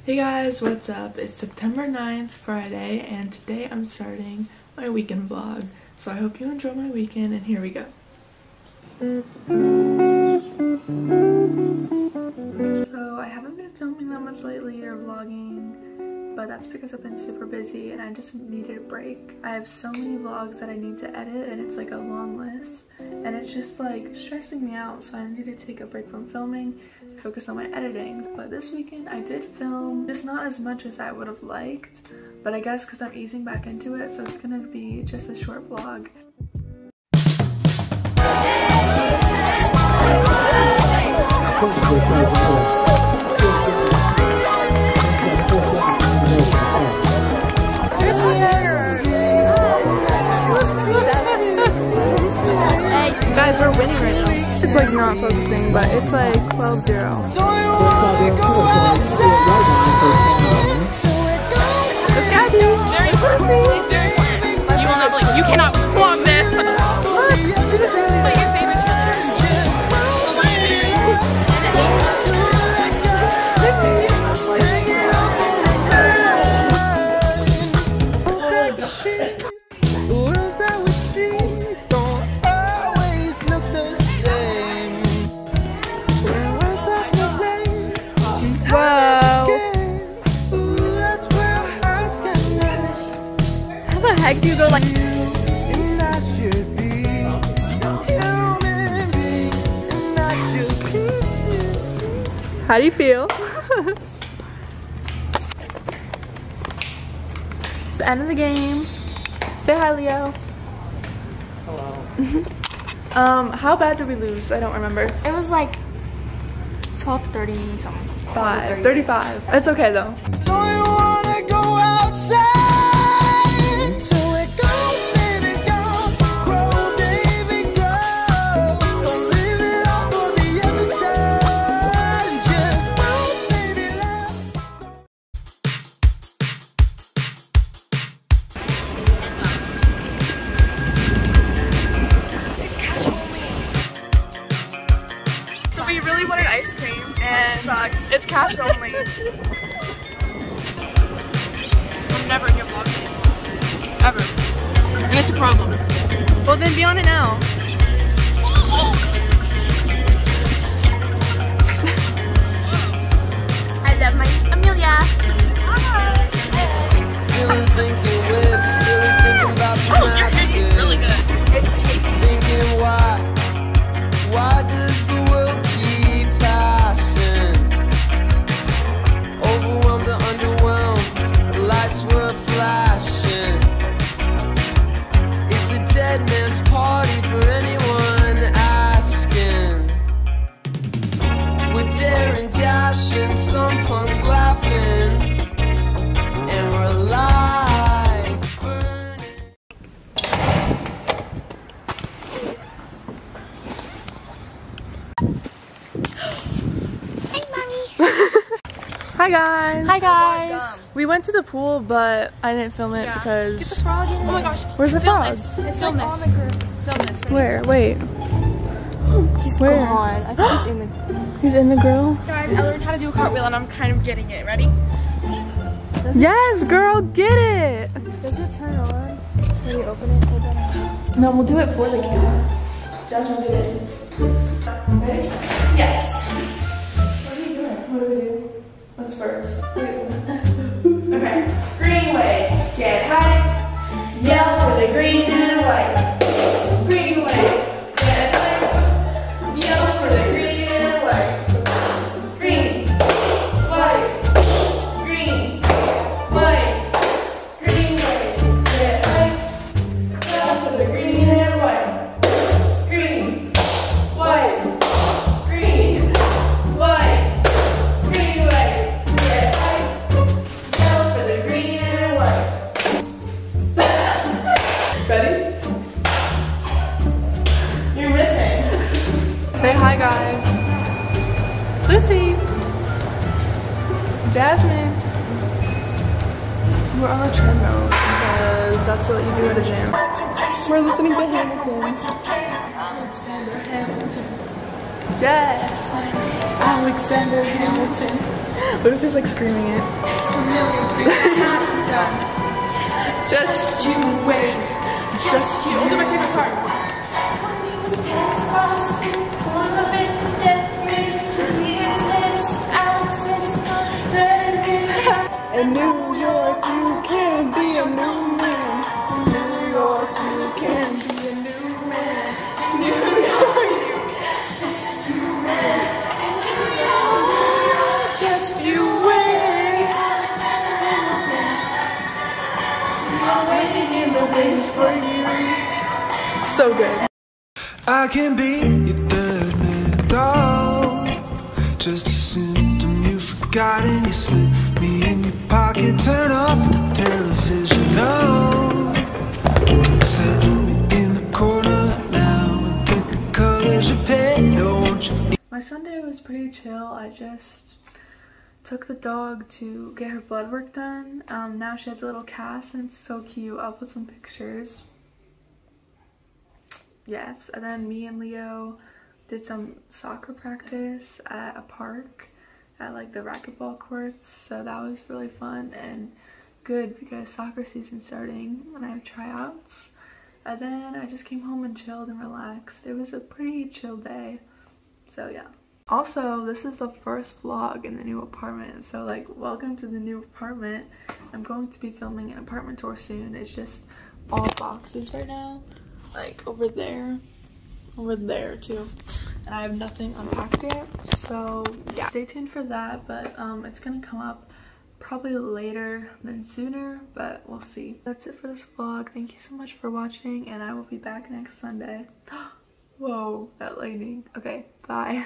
Hey guys, what's up? It's September 9th, Friday, and today I'm starting my weekend vlog. So I hope you enjoy my weekend, and here we go. So I haven't been filming that much lately or vlogging, but that's because I've been super busy and I just needed a break. I have so many vlogs that I need to edit and it's like a long list, and it's just like stressing me out, so I need to take a break from filming, focus on my editing. But this weekend I did film, just not as much as I would have liked, but I guess because I'm easing back into it, so it's gonna be just a short vlog. Guys, we're winning right now. It's like not focusing, but it's like 12-0. This guy feels very pussy. You cannot vlog this. How do you go like? How do you feel? It's the end of the game. Say hi, Leo. Hello. How bad did we lose? I don't remember. It was like 12-30 something. 35. It's okay though. Don't you wanna go outside? So we really wanted ice cream, and sucks. It's cash only. I'm never here vlogging. Ever. And it's a problem. Well then be on it now. I love my Amelia. Oh, you're thinking really good. It's tasty. Thinking why does the world keep passing? Overwhelmed or underwhelmed, the lights were flashing. It's a dead man's party for anyone asking. We're daring, dashing, some punks laughing, and we're alive, burning. Hi guys. Hi guys. We went to the pool, but I didn't film it because. Get the frog in. Oh my gosh. Where's the frog? It's like on the group. Film this. Where? Wait. He's Where? gone. I think he's in the. He's in the grill. Guys, I learned how to do a cartwheel and I'm kind of getting it. Ready? Yes, girl, get it. Does it turn on? Can you open it? No, we'll do it for the camera. Jasmine did it. Ready? Yes. What are you doing? What do we do? What's first? Okay. Green wave. Get high. Yell for the green and white. Green wave. Get high. Yell for the green and white. Green. White. Green. White. Green wave. Get high. Yell for the green and white. Green. White. Green. White. Green wave. Get high. Yell for the green and white. Ready? You're missing. Say hi, guys. Lucy. Jasmine. We're on a treadmill because that's what you do at a gym. We're listening to Hamilton. Alexander Hamilton. Yes. Alexander Hamilton. Lucy's like screaming it. Just you wait. Just you. Only my favorite part. In New York, you can be a new man. In New York, you can be a new man. In New York, just you wait. Just you wait. I'm waiting in the wings for you. So good. I can be your third man dog. Just a symptom you forgot and you slip me in your pocket. Turn off the television, no. Set me in the corner now and take the colors you paint. Don't you? My Sunday was pretty chill. I just took the dog to get her blood work done. Now she has a little cast and it's so cute. I'll put some pictures. Yes, and then me and Leo did some soccer practice at a park at like the racquetball courts, so that was really fun and good because soccer season's starting and I have tryouts. And then I just came home and chilled and relaxed. It was a pretty chill day, so yeah. Also, this is the first vlog in the new apartment, so like welcome to the new apartment. I'm going to be filming an apartment tour soon. It's just all boxes right now, like over there too, and I have nothing unpacked yet, so yeah, stay tuned for that. But it's gonna come up probably later than sooner, but we'll see. That's it for this vlog. Thank you so much for watching and I will be back next Sunday. Whoa, that lightning. Okay, bye.